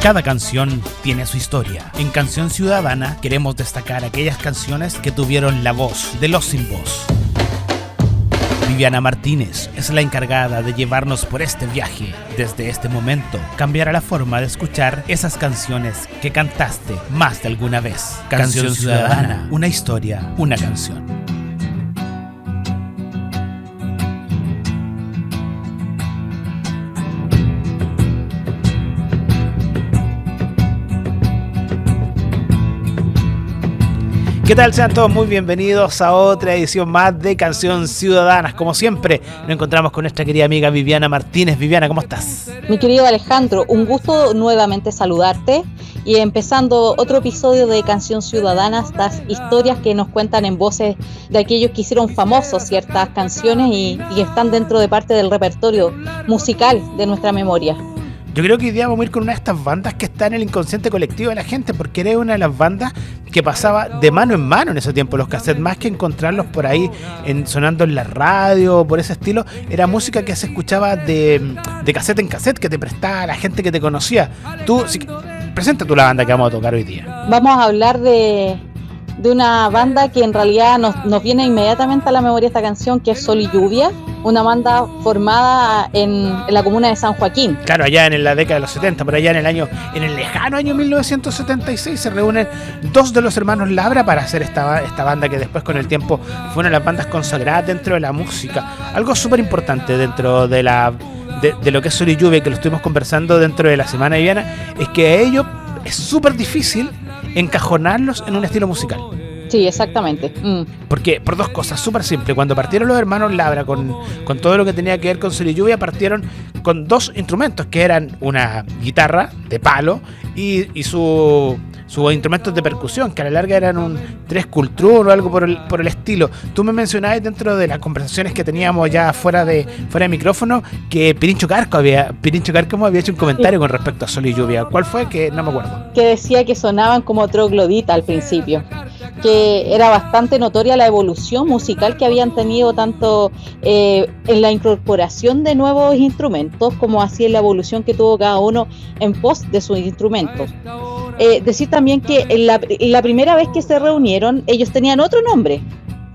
Cada canción tiene su historia. En Canción Ciudadana queremos destacar aquellas canciones que tuvieron la voz de los sin voz. Viviana Martínez es la encargada de llevarnos por este viaje. Desde este momento cambiará la forma de escuchar esas canciones que cantaste más de alguna vez. Canción Ciudadana, una historia, una canción. ¿Qué tal? Sean todos muy bienvenidos a otra edición más de Canción Ciudadanas. Como siempre, nos encontramos con nuestra querida amiga Viviana Martínez. Viviana, ¿cómo estás? Mi querido Alejandro, un gusto nuevamente saludarte y empezando otro episodio de Canción Ciudadana, estas historias que nos cuentan en voces de aquellos que hicieron famosos ciertas canciones y están dentro de parte del repertorio musical de nuestra memoria. Yo creo que hoy día vamos a ir con una de estas bandas que está en el inconsciente colectivo de la gente, porque era una de las bandas que pasaba de mano en mano en ese tiempo los cassettes, más que encontrarlos por ahí sonando en la radio, por ese estilo. Era música que se escuchaba de cassette en cassette, que te prestaba la gente que te conocía. Presenta tú la banda que vamos a tocar hoy día. Vamos a hablar de una banda que en realidad nos viene inmediatamente a la memoria esta canción, que es Sol y Lluvia, una banda formada en la comuna de San Joaquín. Claro, allá en la década de los 70, por allá en el lejano año 1976, se reúnen dos de los hermanos Labra para hacer esta banda que después con el tiempo fue una de las bandas consagradas dentro de la música. Algo súper importante dentro de lo que es Sol y Lluvia, que lo estuvimos conversando dentro de la semana Viviana, es que a ellos es súper difícil encajonarlos en un estilo musical. Sí, exactamente. Porque por dos cosas súper simples. Cuando partieron los hermanos Labra con todo lo que tenía que ver con Sol y Lluvia, partieron con dos instrumentos que eran una guitarra de palo y sus instrumentos de percusión, que a la larga eran un tres cultrún o algo por el estilo. Tú me mencionabas dentro de las conversaciones que teníamos ya fuera de micrófono que Pirincho Cárcamo había hecho un comentario con respecto a Sol y Lluvia. ¿Cuál fue? Que no me acuerdo. Que decía que sonaban como troglodita al principio, que era bastante notoria la evolución musical que habían tenido tanto en la incorporación de nuevos instrumentos como así en la evolución que tuvo cada uno en pos de sus instrumentos. Decir también que en la primera vez que se reunieron ellos tenían otro nombre,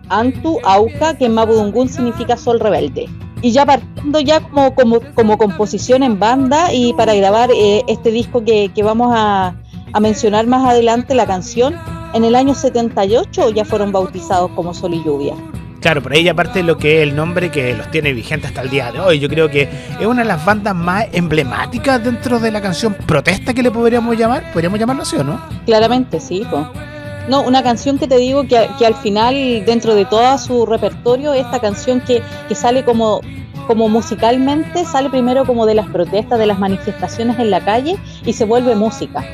Antu Auca, que en mapudungún significa sol rebelde. Y ya partiendo ya como composición en banda y para grabar este disco que vamos a mencionar más adelante, la canción, en el año 78 ya fueron bautizados como Sol y Lluvia. Claro, por ahí aparte de lo que es el nombre que los tiene vigente hasta el día de hoy, yo creo que es una de las bandas más emblemáticas dentro de la canción protesta que le podríamos llamarlo así, ¿o no? Claramente, sí, pues. No, una canción que te digo que al final, dentro de todo su repertorio, esta canción que sale como musicalmente, sale primero como de las protestas, de las manifestaciones en la calle y se vuelve música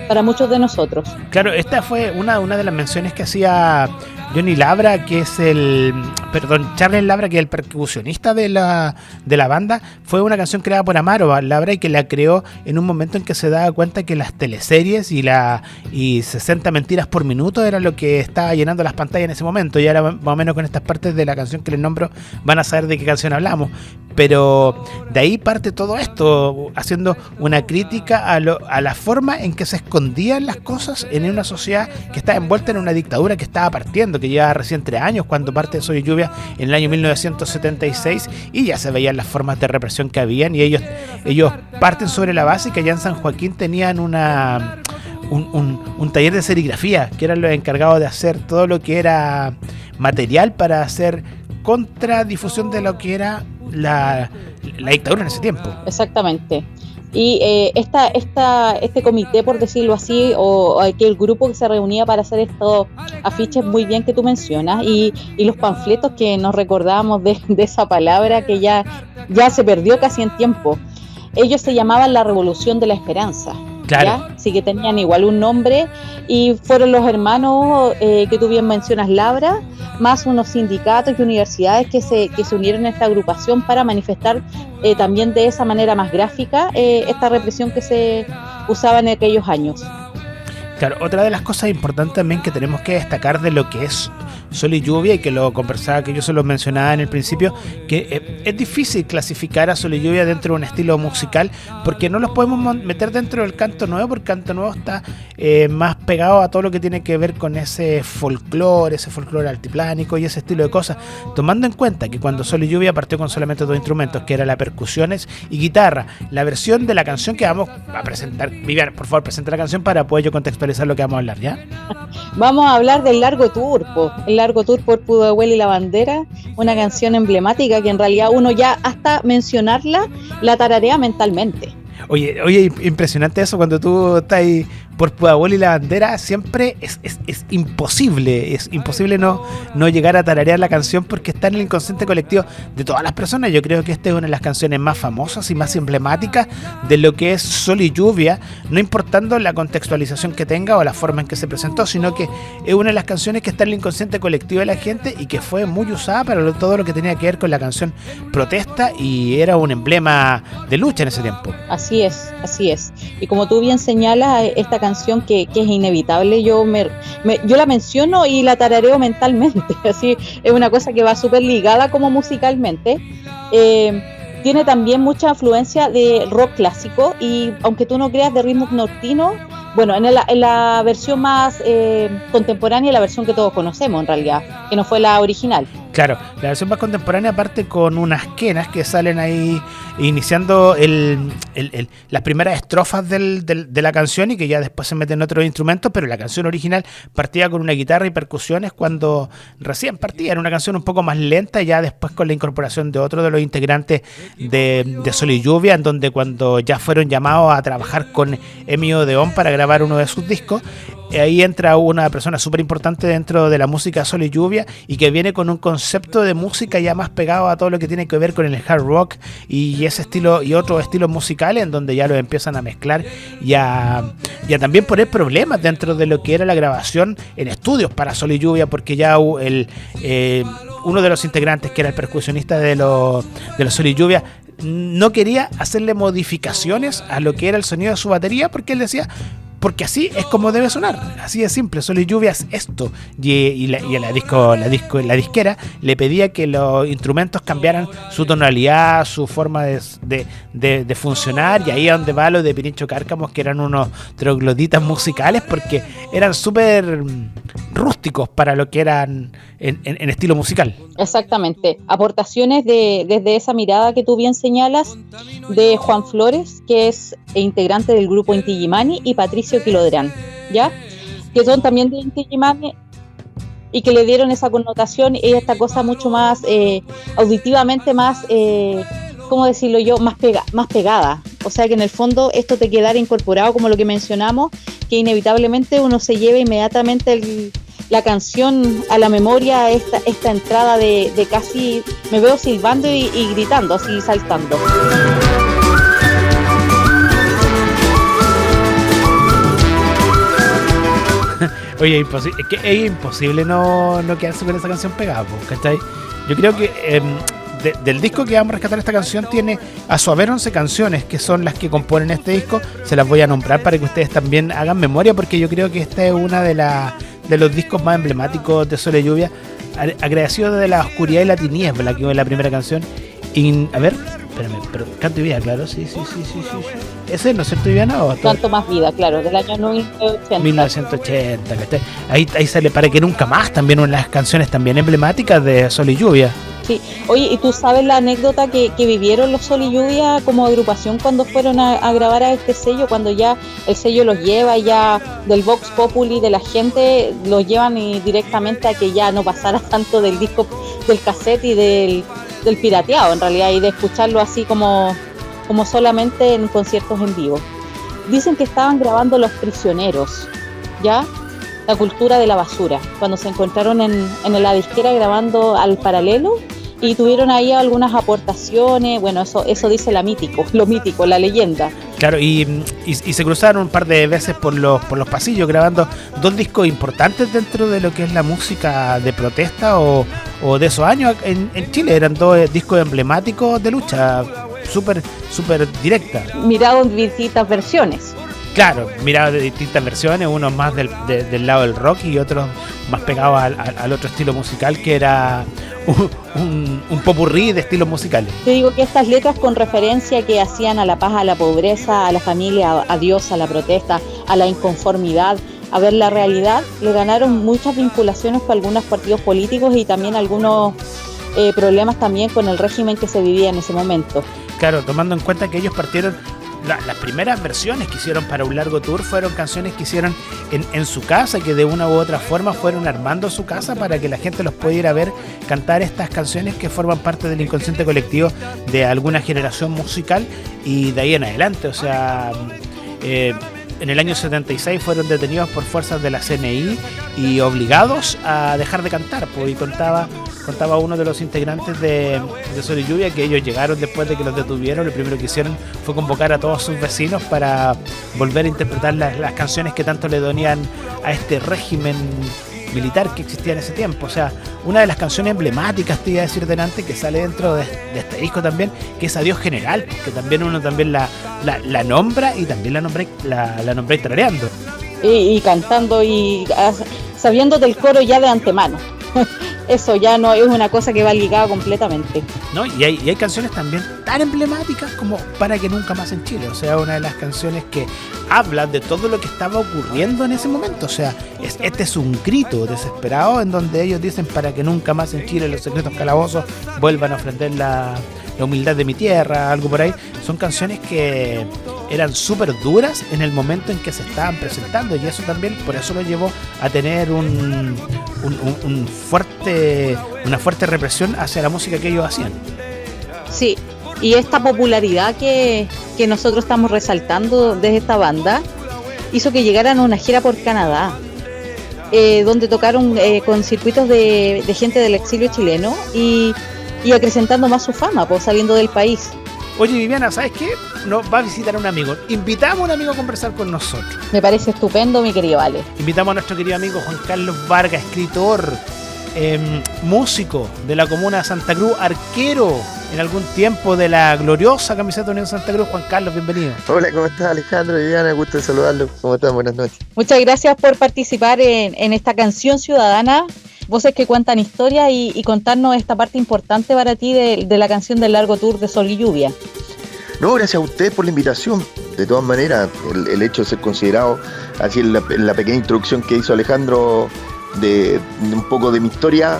para muchos de nosotros. Claro, esta fue una de las menciones que hacía Johnny Labra, que es Charles Labra, que es el percusionista de la banda. Fue una canción creada por Amaro Labra y que la creó en un momento en que se daba cuenta que las teleseries y 60 mentiras por minuto era lo que estaba llenando las pantallas en ese momento. Y ahora más o menos con estas partes de la canción que les nombro van a saber de qué canción hablamos. Pero de ahí parte todo esto, haciendo una crítica a la forma en que se escondían las cosas en una sociedad que estaba envuelta en una dictadura que estaba partiendo, que lleva recién 3 años cuando parte de Sol y Lluvia en el año 1976, y ya se veían las formas de represión que habían, y ellos parten sobre la base que allá en San Joaquín tenían un taller de serigrafía, que eran los encargados de hacer todo lo que era material para hacer contradifusión de lo que era la dictadura en ese tiempo. Exactamente. Y este comité, por decirlo así, o aquel grupo que se reunía para hacer estos afiches muy bien que tú mencionas, y los panfletos que nos recordábamos de esa palabra que ya se perdió casi en tiempo. Ellos se llamaban la Revolución de la Esperanza. Claro. ¿Ya? Sí, que tenían igual un nombre, y fueron los hermanos que tú bien mencionas, Labra, más unos sindicatos y universidades que se unieron a esta agrupación para manifestar también de esa manera más gráfica esta represión que se usaba en aquellos años. Claro, otra de las cosas importantes también que tenemos que destacar de lo que es Sol y Lluvia, y que lo conversaba, que yo se lo mencionaba en el principio, que es difícil clasificar a Sol y Lluvia dentro de un estilo musical, porque no los podemos meter dentro del canto nuevo, porque el canto nuevo está más pegado a todo lo que tiene que ver con ese folclore altiplánico y ese estilo de cosas, tomando en cuenta que cuando Sol y Lluvia partió con solamente dos instrumentos, que era la percusiones y guitarra. La versión de la canción que vamos a presentar, Vivian, por favor, presenta la canción para poder yo contextualizar lo que vamos a hablar, ¿ya? Vamos a hablar del Largo Tour, el Largo Tour por Pudahuel y la Bandera, una canción emblemática que en realidad uno ya hasta mencionarla la tararea mentalmente. Oye, impresionante eso, cuando tú estás ahí por Pudahuel y la Bandera, siempre es imposible no llegar a tararear la canción, porque está en el inconsciente colectivo de todas las personas. Yo creo que esta es una de las canciones más famosas y más emblemáticas de lo que es Sol y Lluvia, no importando la contextualización que tenga o la forma en que se presentó, sino que es una de las canciones que está en el inconsciente colectivo de la gente y que fue muy usada para todo lo que tenía que ver con la canción protesta, y era un emblema de lucha en ese tiempo. Así es. Y como tú bien señalas, esta canción que es inevitable, yo la menciono y la tarareo mentalmente. Así es una cosa que va súper ligada como musicalmente. Tiene también mucha influencia de rock clásico, y aunque tú no creas, de ritmo nortino. Bueno, en la versión más contemporánea, la versión que todos conocemos en realidad, que no fue la original. Claro, la versión más contemporánea parte con unas quenas que salen ahí iniciando las primeras estrofas de la canción, y que ya después se meten otros instrumentos, pero la canción original partía con una guitarra y percusiones cuando recién partía. Era una canción un poco más lenta, y ya después con la incorporación de otro de los integrantes de Sol y Lluvia, en donde cuando ya fueron llamados a trabajar con Emilio Odeón para grabar uno de sus discos, ahí entra una persona súper importante dentro de la música Sol y Lluvia, y que viene con un concepto de música ya más pegado a todo lo que tiene que ver con el hard rock y ese estilo y otros estilos musicales, en donde ya lo empiezan a mezclar y a también poner problemas dentro de lo que era la grabación en estudios para Sol y Lluvia, porque ya uno de los integrantes, que era el percusionista de los Sol y Lluvia, no quería hacerle modificaciones a lo que era el sonido de su batería, porque él decía, porque así es como debe sonar, así de simple, Sol y Lluvia es esto. Y la disquera le pedía que los instrumentos cambiaran su tonalidad, su forma de funcionar, y ahí es donde va lo de Pirincho Cárcamos, que eran unos trogloditas musicales, porque eran súper rústicos para lo que eran en estilo musical. Exactamente, aportaciones desde esa mirada que tú bien señalas, de Juan Flores, que es integrante del grupo Inti Illimani, y Patricio Quilodrán, ¿ya? Que son también de Inti Illimani, y que le dieron esa connotación y esta cosa mucho más auditivamente más, ¿cómo decirlo yo? Más pegada. O sea, que en el fondo esto te quedara incorporado, como lo que mencionamos, que inevitablemente uno se lleva inmediatamente la canción a la memoria, esta entrada de casi, me veo silbando y gritando, así saltando. Oye, es imposible no quedarse con esa canción pegada, ¿cachai? Yo creo que del disco que vamos a rescatar, esta canción tiene a su haber 11 canciones, que son las que componen este disco. Se las voy a nombrar para que ustedes también hagan memoria, porque yo creo que esta es una de los discos más emblemáticos de Sol y Lluvia. Agradecido de la oscuridad y la tiniebla, que fue la primera canción. A ver, espérame, pero Canto y Vida, claro, sí. ¿Ese no es cierto, Viviana? Canto más vida, claro, del año 1980. Ahí sale Para que nunca más, también una de las canciones también emblemáticas de Sol y Lluvia. Sí, oye, ¿y tú sabes la anécdota que vivieron los Sol y Lluvia como agrupación cuando fueron a grabar a este sello? Cuando ya el sello los lleva, y ya del Vox Populi de la gente los llevan directamente a que ya no pasara tanto del disco, del cassette y del pirateado en realidad, y de escucharlo así como solamente en conciertos en vivo. Dicen que estaban grabando Los Prisioneros, ¿ya? La cultura de la basura, cuando se encontraron en la disquera grabando al paralelo, y tuvieron ahí algunas aportaciones. Bueno, eso dice lo mítico, la leyenda. Claro, y se cruzaron un par de veces por los pasillos grabando dos discos importantes dentro de lo que es la música de protesta o de esos años en Chile. Eran dos discos emblemáticos de lucha, súper directa. Miraron distintas versiones. Claro, miraba de distintas versiones, unos más del lado del rock y otros más pegados al otro estilo musical, que era un popurrí de estilos musicales. Te digo que estas letras con referencia que hacían a la paz, a la pobreza, a la familia, a Dios, a la protesta, a la inconformidad, a ver la realidad, le ganaron muchas vinculaciones con algunos partidos políticos y también algunos problemas también con el régimen que se vivía en ese momento. Claro, tomando en cuenta que ellos partieron, las primeras versiones que hicieron para Un Largo Tour fueron canciones que hicieron en su casa, que de una u otra forma fueron armando su casa para que la gente los pudiera ver cantar estas canciones que forman parte del inconsciente colectivo de alguna generación musical y de ahí en adelante. O sea, en el año 76 fueron detenidos por fuerzas de la CNI y obligados a dejar de cantar, pues, y contaba uno de los integrantes de Sol y Lluvia que ellos llegaron después de que los detuvieron. Lo primero que hicieron fue convocar a todos sus vecinos para volver a interpretar las canciones que tanto le donían a este régimen militar que existía en ese tiempo. O sea, una de las canciones emblemáticas, te iba a decir delante, que sale dentro de este disco también, que es Adiós General, que también uno también la nombra y también la nombré tarareando. Y cantando y sabiendo del coro ya de antemano. Eso ya no es una cosa que va ligada completamente. ¿No? Y hay canciones también tan emblemáticas como Para que nunca más en Chile. O sea, una de las canciones que habla de todo lo que estaba ocurriendo en ese momento. O sea, este es un grito desesperado en donde ellos dicen: para que nunca más en Chile los secretos calabozos vuelvan a ofender la humildad de mi tierra, algo por ahí. Son canciones que eran súper duras en el momento en que se estaban presentando, y eso también, por eso lo llevó a tener una fuerte represión hacia la música que ellos hacían. Sí, y esta popularidad que nosotros estamos resaltando desde esta banda hizo que llegaran a una gira por Canadá, donde tocaron con circuitos de gente del exilio chileno y acrecentando más su fama, pues, saliendo del país. Oye, Viviana, ¿sabes qué? Nos va a visitar un amigo. Invitamos a un amigo a conversar con nosotros. Me parece estupendo, mi querido Ale. Invitamos a nuestro querido amigo Juan Carlos Vargas, escritor, músico de la comuna de Santa Cruz, arquero en algún tiempo de la gloriosa camiseta de Unión Santa Cruz. Juan Carlos, bienvenido. Hola, ¿cómo estás, Alejandro? Viviana, gusto de saludarlos. ¿Cómo están? Buenas noches. Muchas gracias por participar en esta canción ciudadana. Voces que cuentan historias y contarnos esta parte importante para ti de la canción del Largo Tour de Sol y Lluvia. No, gracias a usted por la invitación. De todas maneras, el hecho de ser considerado, así en la pequeña introducción que hizo Alejandro de un poco de mi historia,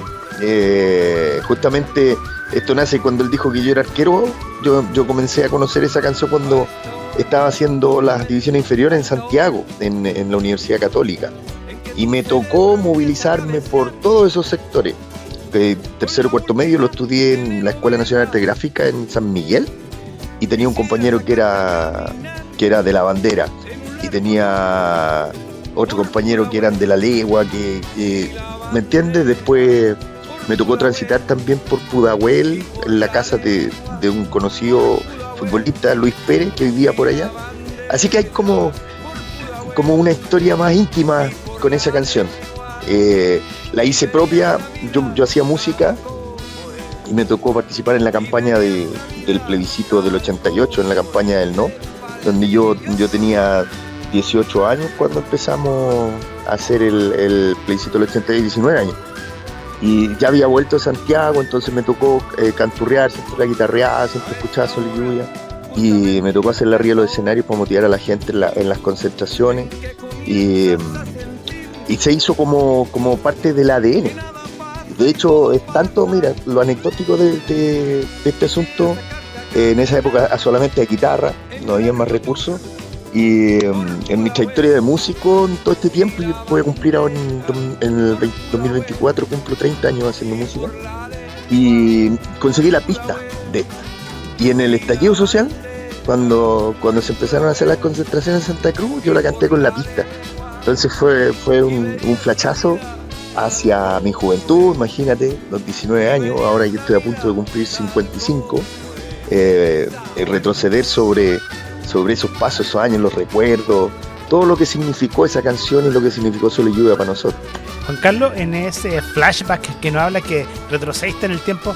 justamente esto nace cuando él dijo que yo era arquero. Yo comencé a conocer esa canción cuando estaba haciendo las divisiones inferiores en Santiago, en la Universidad Católica. Y me tocó movilizarme por todos esos sectores. Tercero y cuarto medio lo estudié en la Escuela Nacional de Arte Gráfica en San Miguel, y tenía un compañero que era de la bandera, y tenía otro compañero que eran de la legua, que ¿me entiendes? Después me tocó transitar también por Pudahuel, en la casa de un conocido futbolista, Luis Pérez, que vivía por allá. Así que hay como una historia más íntima con esa canción. La hice propia. Yo hacía música y me tocó participar en la campaña del plebiscito del 88, en la campaña del no, donde yo tenía 18 años cuando empezamos a hacer el plebiscito del 88, 19 años. Y ya había vuelto a Santiago, entonces me tocó canturrear, siempre la guitarreada, siempre escuchaba Sol y Lluvia. Y me tocó hacer la ría de los escenarios para motivar a la gente en las concentraciones. Y se hizo como parte del ADN. De hecho, es tanto, mira, lo anecdótico de este asunto, en esa época solamente de guitarra, no había más recursos. Y en mi trayectoria de músico, en todo este tiempo, yo voy a cumplir ahora en el 2024, cumplo 30 años haciendo música. Y conseguí la pista de esta. Y en el estallido social, cuando se empezaron a hacer las concentraciones en Santa Cruz, yo la canté con la pista. Entonces fue un flachazo hacia mi juventud, imagínate, los 19 años, ahora yo estoy a punto de cumplir 55, retroceder sobre esos pasos, esos años, los recuerdos, todo lo que significó esa canción y lo que significó Sol y Lluvia para nosotros. Juan Carlos, en ese flashback que nos habla que retrocediste en el tiempo,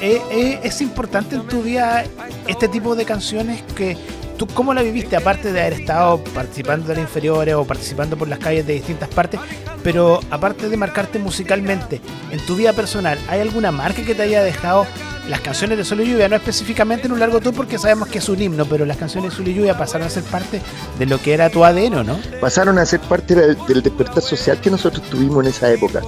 ¿es importante en tu vida este tipo de canciones que ¿Tú cómo la viviste, aparte de haber estado participando de las inferiores o participando por las calles de distintas partes, pero aparte de marcarte musicalmente, en tu vida personal, ¿hay alguna marca que te haya dejado las canciones de Sol y Lluvia? No específicamente en Un Largo Tour, porque sabemos que es un himno, pero las canciones de Sol y Lluvia pasaron a ser parte de lo que era tu ADN, ¿no? Pasaron a ser parte del despertar social que nosotros tuvimos en esa época.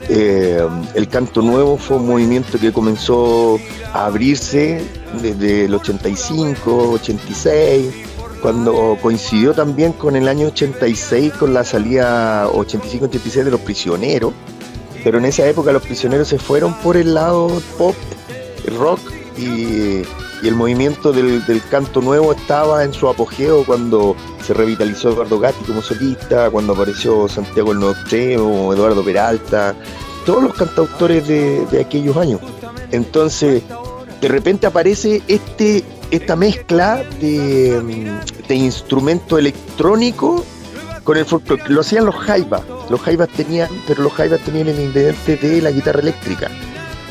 El canto nuevo fue un movimiento que comenzó a abrirse desde el 85, 86, cuando coincidió también con el año 86, con la salida 85-86 de Los Prisioneros. Pero en esa época Los Prisioneros se fueron por el lado pop, el rock, y el movimiento del canto nuevo estaba en su apogeo cuando se revitalizó Eduardo Gatti como solista, cuando apareció Santiago el Nuevo Extremo, Eduardo Peralta, todos los cantautores de aquellos años. Entonces, de repente aparece esta mezcla de instrumento electrónico con el folclore. Lo hacían los jaivas. Los jaivas tenían el ingrediente de la guitarra eléctrica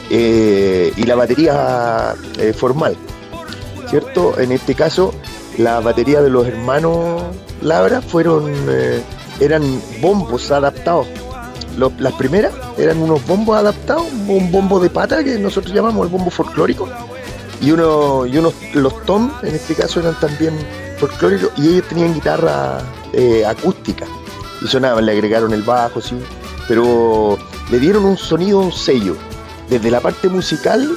y la batería formal, ¿cierto? En este caso, la batería de los hermanos Labra eran bombos adaptados. Las primeras eran unos bombos adaptados, un bombo de pata que nosotros llamamos el bombo folclórico, y los tom, en este caso, eran también folclóricos, y ellos tenían guitarra acústica y sonaban, le agregaron el bajo, sí, pero le dieron un sonido, un sello. Desde la parte musical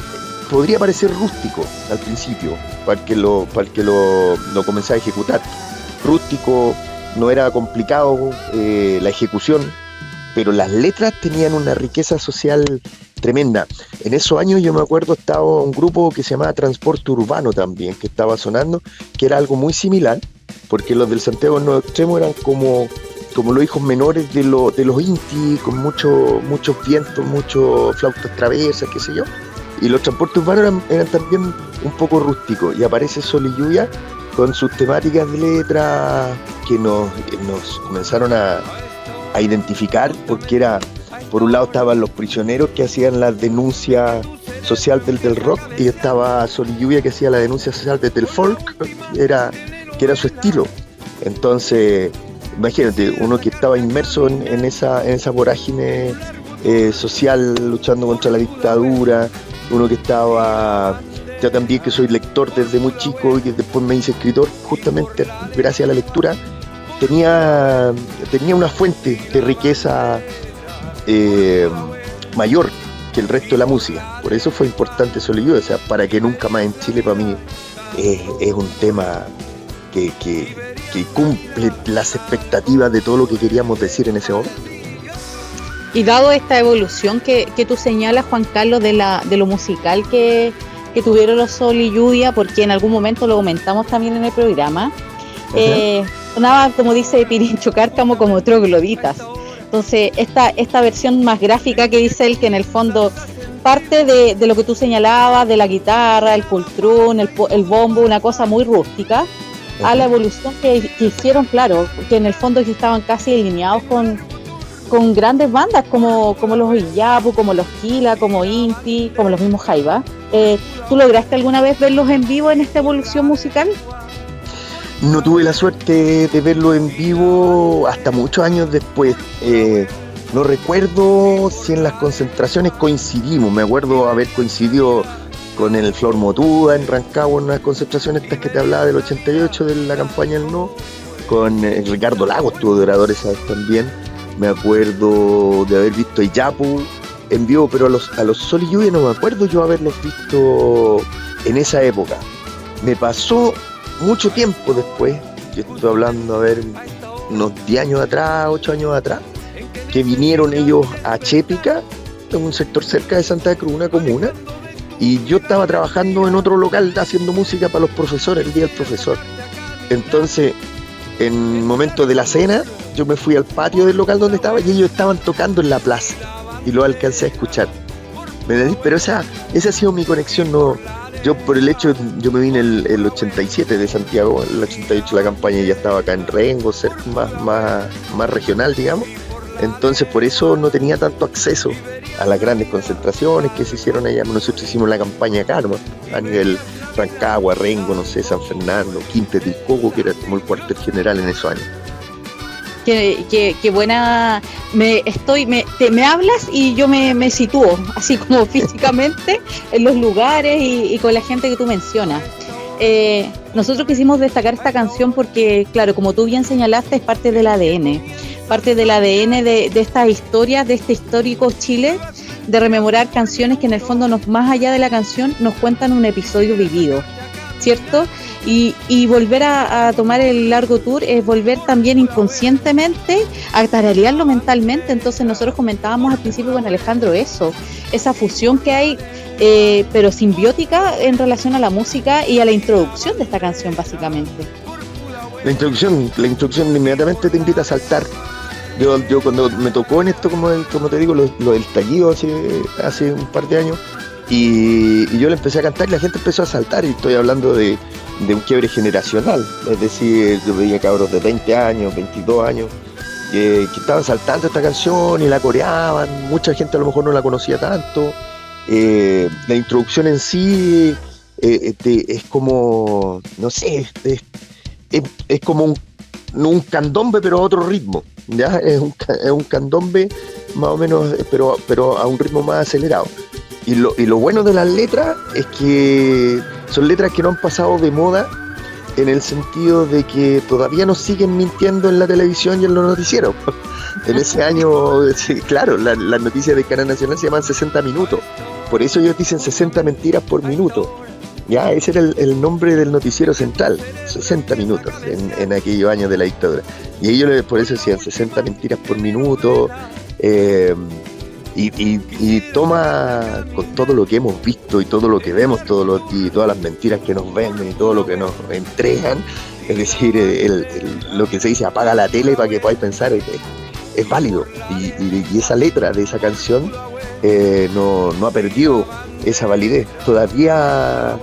podría parecer rústico al principio, para el que lo comenzara a ejecutar. Rústico, no era complicado la ejecución, pero las letras tenían una riqueza social tremenda. En esos años yo me acuerdo estaba un grupo que se llamaba Transporte Urbano también, que estaba sonando, que era algo muy similar, porque los del Santiago del Nuevo Extremo eran como los hijos menores de los Inti, con muchos vientos, muchos flautas traversas, qué sé yo. Y los Transportes Urbanos eran también un poco rústicos, y aparece Sol y Lluvia con sus temáticas de letra que nos comenzaron a identificar, porque era, por un lado estaban Los Prisioneros, que hacían la denuncia social del rock, y estaba Sol y Lluvia, que hacía la denuncia social desde el folk, que era su estilo. Entonces, imagínate, uno que estaba inmerso en esa vorágine social, luchando contra la dictadura, uno que estaba, yo también, que soy lector desde muy chico y que después me hice escritor justamente gracias a la lectura, tenía una fuente de riqueza mayor que el resto de la música. Por eso fue importante Sol y Lluvia, o sea, para que nunca más en Chile, para mí es un tema que cumple las expectativas de todo lo que queríamos decir en ese momento. Y dado esta evolución que tú señalas, Juan Carlos, de lo musical que tuvieron los Sol y Lluvia, porque en algún momento lo comentamos también en el programa, sonaba, como dice Pirincho Cárcamo, como trogloditas. Entonces, esta versión más gráfica que dice él, que en el fondo parte de lo que tú señalabas, de la guitarra, el pultrún, el bombo, una cosa muy rústica, a la evolución que hicieron, claro, que en el fondo que estaban casi alineados con grandes bandas como los Iyapu, como los Kila, como Inti, como los mismos Jaiba. ¿Tú lograste alguna vez verlos en vivo en esta evolución musical? No tuve la suerte de verlo en vivo hasta muchos años después. No recuerdo si en las concentraciones coincidimos. Me acuerdo haber coincidido con el Flor Motúa en Rancagua, en unas concentraciones estas que te hablaba del 88, de la campaña del No. Con Ricardo Lagos estuvo de orador esa vez también. Me acuerdo de haber visto a Iyapu en vivo, pero a los Sol y Lluvia no me acuerdo yo haberlos visto en esa época. Me pasó mucho tiempo después, yo estoy hablando, unos 10 años atrás, 8 años atrás, que vinieron ellos a Chépica, en un sector cerca de Santa Cruz, una comuna, y yo estaba trabajando en otro local haciendo música para los profesores, el día del profesor. Entonces, en el momento de la cena, yo me fui al patio del local donde estaba y ellos estaban tocando en la plaza y lo alcancé a escuchar. ¿Me entendí? Pero esa ha sido mi conexión. No, yo por el hecho, yo me vine el 87 de Santiago, el 88 la campaña ya estaba acá en Rengo, más regional, digamos. Entonces por eso no tenía tanto acceso a las grandes concentraciones que se hicieron allá. Nosotros hicimos la campaña acá, ¿no? a Rancagua, Rengo, no sé, San Fernando, Quinte del Coco, que era como el cuartel general en esos años. Qué buena. Me hablas y yo me sitúo, así como físicamente, en los lugares y con la gente que tú mencionas. Nosotros quisimos destacar esta canción porque, claro, como tú bien señalaste, es parte del ADN de estas historias, de este histórico Chile, de rememorar canciones que en el fondo, más allá de la canción, nos cuentan un episodio vivido, ¿cierto? Y volver a tomar el largo tour es volver también inconscientemente a tararearlo mentalmente. Entonces nosotros comentábamos al principio con Alejandro esa fusión que hay, pero simbiótica en relación a la música y a la introducción de esta canción, básicamente. La introducción inmediatamente te invita a saltar. Yo cuando me tocó en esto, como te digo, lo del estallido hace un par de años, y yo le empecé a cantar y la gente empezó a saltar, y estoy hablando de un quiebre generacional, es decir, yo veía cabros de 20 años, 22 años, que estaban saltando esta canción y la coreaban, mucha gente a lo mejor no la conocía tanto. La introducción en sí es como, no sé, es como un candombe pero a otro ritmo, ¿ya? Es un candombe más o menos, pero a un ritmo más acelerado. Y lo bueno de las letras es que son letras que no han pasado de moda, en el sentido de que todavía nos siguen mintiendo en la televisión y en los noticieros. En ese año, sí, claro, las noticias del Canal Nacional se llaman 60 minutos. Por eso ellos dicen 60 mentiras por minuto. Ya, ese era el nombre del noticiero central, 60 minutos en aquellos años de la dictadura. Y ellos por eso decían 60 mentiras por minuto. Y toma con todo lo que hemos visto y todo lo que vemos y todas las mentiras que nos venden y todo lo que nos entregan, es decir, lo que se dice apaga la tele para que podáis pensar, es válido. Y esa letra de esa canción no ha perdido esa validez. Todavía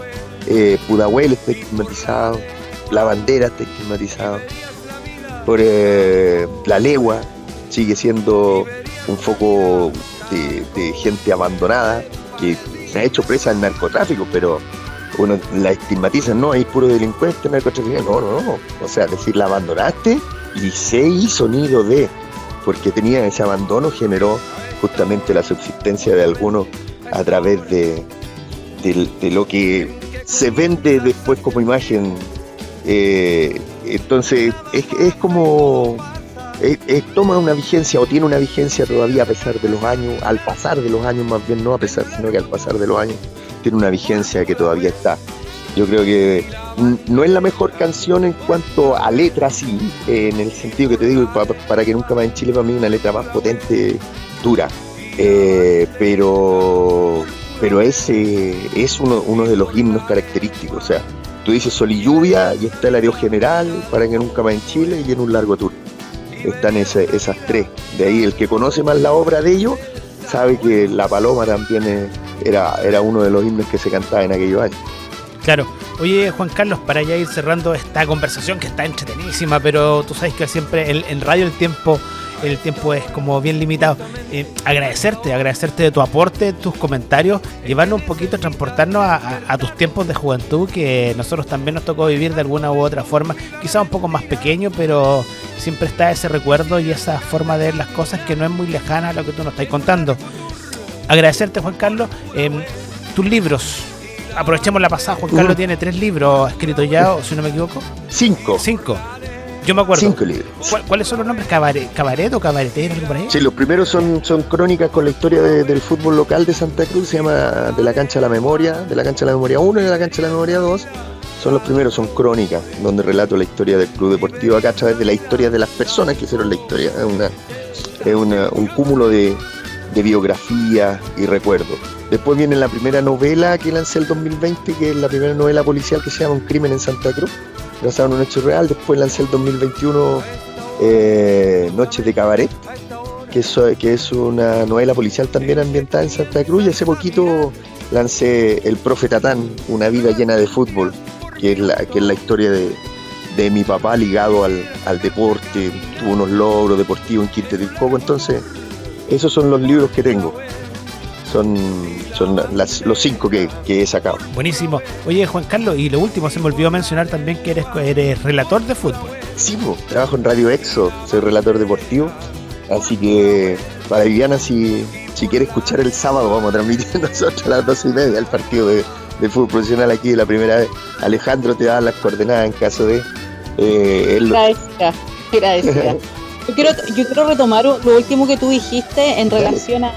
Pudahuel está estigmatizado, La Bandera está estigmatizado, por La Legua sigue siendo un foco de gente abandonada que se ha hecho presa del narcotráfico, pero uno la estigmatiza, no, es puro delincuente, narcotraficante, no, o sea, decir, la abandonaste y se hizo nido de, porque tenía ese abandono, generó justamente la subsistencia de algunos a través de lo que se vende después como imagen. Entonces es como toma una vigencia, o tiene una vigencia todavía a pesar de los años, al pasar de los años, más bien no a pesar, sino que al pasar de los años tiene una vigencia que todavía está. Yo creo que no es la mejor canción en cuanto a letra, sí, en el sentido que te digo, para que nunca más en Chile, para mí una letra más potente, dura, pero es uno de los himnos característicos. O sea, tú dices Sol y Lluvia y está el Adiós General, Para que nunca más en Chile, y En un largo tour. Están esas tres. De ahí el que conoce más la obra de ellos sabe que La Paloma también era uno de los himnos que se cantaba en aquellos años. Claro. Oye, Juan Carlos, para ya ir cerrando esta conversación que está entretenidísima, pero tú sabes que siempre en radio el tiempo es como bien limitado. Agradecerte de tu aporte, tus comentarios, llevarnos un poquito, transportarnos a tus tiempos de juventud, que nosotros también nos tocó vivir de alguna u otra forma, quizá un poco más pequeño, pero siempre está ese recuerdo y esa forma de ver las cosas que no es muy lejana a lo que tú nos estás contando. Agradecerte, Juan Carlos. Tus libros, aprovechemos la pasada, Juan Carlos tiene 3 libros escritos ya, o si no me equivoco. 5. Yo me acuerdo. 5 libros. ¿Cuáles son los nombres? ¿Cabaret o Cabaretero? ¿Algo por ahí? Sí, los primeros son crónicas con la historia del fútbol local de Santa Cruz. Se llama De la Cancha a la Memoria, De la Cancha a la Memoria 1 y De la Cancha a la Memoria 2. Son los primeros, son crónicas, donde relato la historia del Club Deportivo acá a través de la historia de las personas que hicieron la historia. Es un cúmulo de biografías y recuerdos. Después viene la primera novela que lancé el 2020, que es la primera novela policial, que se llama Un crimen en Santa Cruz, basado en un hecho real. Después lancé el 2021 Noches de Cabaret, que es una novela policial también ambientada en Santa Cruz. Y hace poquito lancé El Profe Tatán, una vida llena de fútbol, que es la historia de mi papá ligado al deporte. Tuvo unos logros deportivos en Quinte del Coco. Entonces, esos son los libros que tengo. son los 5 que he sacado. Buenísimo. Oye, Juan Carlos, y lo último, se me olvidó mencionar también que eres relator de fútbol. Sí, trabajo en Radio Exo, soy relator deportivo, así que para Viviana, si quiere escuchar el sábado, vamos a transmitir nosotros a las 12:30 el partido de fútbol profesional aquí de la primera vez. Alejandro te da las coordenadas en caso de... Gracias. Yo quiero retomar lo último que tú dijiste en relación a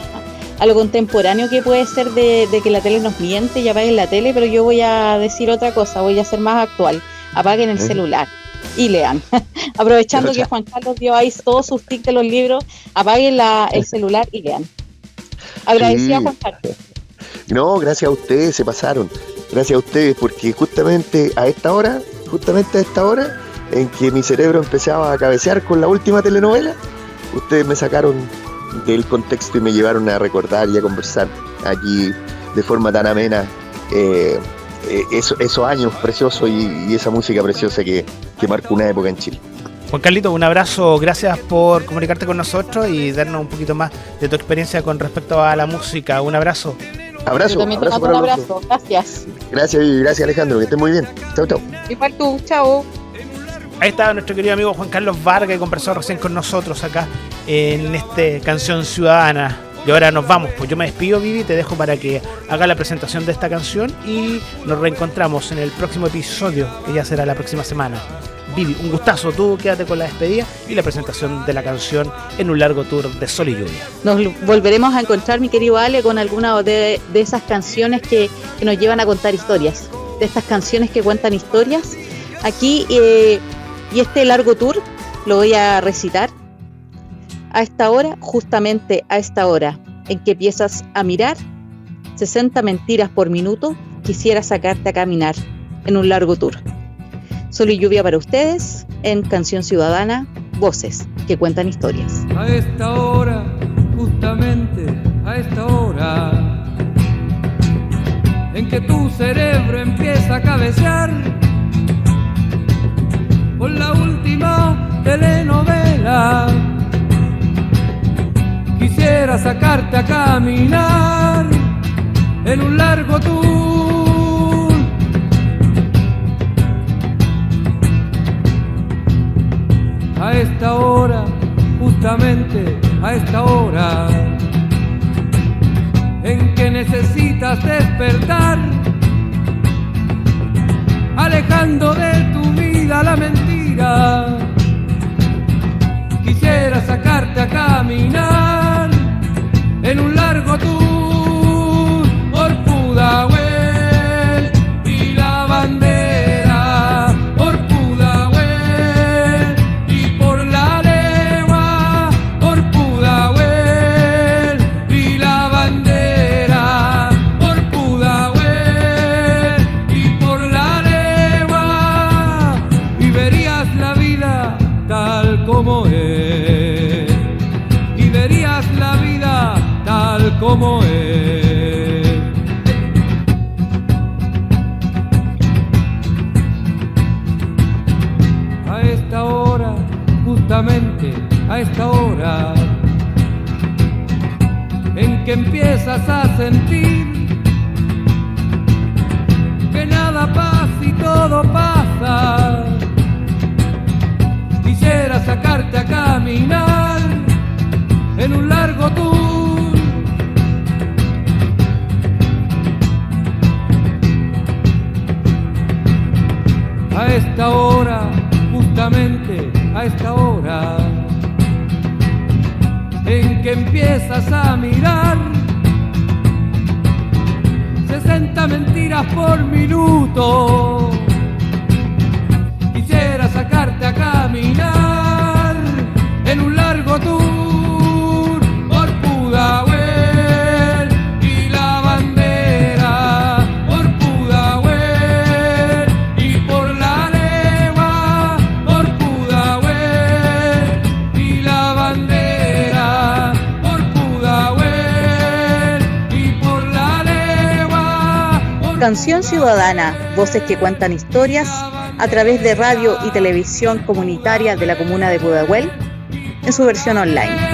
lo contemporáneo que puede ser de que la tele nos miente y apaguen la tele, pero yo voy a decir otra cosa, voy a ser más actual. Apaguen el celular y lean. Aprovechando que Juan Carlos dio ahí todos sus tics de los libros, apaguen el celular y lean. Agradecida, Juan Carlos. No, gracias a ustedes, se pasaron. Gracias a ustedes, porque justamente a esta hora en que mi cerebro empezaba a cabecear con la última telenovela, ustedes me sacaron del contexto y me llevaron a recordar y a conversar aquí de forma tan amena esos años preciosos y esa música preciosa que marcó una época en Chile. Juan Carlito, un abrazo, gracias por comunicarte con nosotros y darnos un poquito más de tu experiencia con respecto a la música. Un abrazo. Yo también te mando un abrazo, gracias. Gracias Alejandro, que estés muy bien. Chau. Igual tú, chao. Ahí estaba nuestro querido amigo Juan Carlos Vargas, que conversó recién con nosotros acá en Canción Ciudadana. Y ahora nos vamos, pues yo me despido, Vivi, te dejo para que haga la presentación de esta canción y nos reencontramos en el próximo episodio, que ya será la próxima semana. Vivi, un gustazo, tú quédate con la despedida y la presentación de la canción en un largo tour de sol y lluvia. Nos volveremos a encontrar, mi querido Ale, con alguna de esas canciones que nos llevan a contar historias, de estas canciones que cuentan historias. Aquí, y este largo tour lo voy a recitar a esta hora, justamente a esta hora en que empiezas a mirar 60 mentiras por minuto, quisiera sacarte a caminar en un largo tour. Sol y lluvia para ustedes en Canción Ciudadana, voces que cuentan historias. A esta hora, justamente a esta hora, en que tu cerebro empieza a cabecear con la última telenovela, quisiera sacarte a caminar en un largo tour. A esta hora, justamente a esta hora, en que necesitas despertar, alejando de tu vida la mentira, quisiera sacarte a caminar en un largo tour por Pudahuel y la bandera, por Pudahuel y por la legua, por Pudahuel y la bandera, por Pudahuel y por la legua, y verías la vida tal como es, y verías la vida tal como es. A esta hora, justamente a esta hora, en que empiezas a sentir que nada pasa y todo pasa, quisiera sacarte a caminar en un largo tour. A esta hora, justamente a esta hora, en que empiezas a mirar 60 mentiras por minuto, quisiera sacarte a caminar en un largo tour por Pudahuel y la bandera, por Pudahuel y por la legua, por Pudahuel y la bandera, por Pudahuel y por la legua. Canción Ciudadana, voces que cuentan historias a través de radio y televisión comunitaria de la comuna de Pudahuel en su versión online.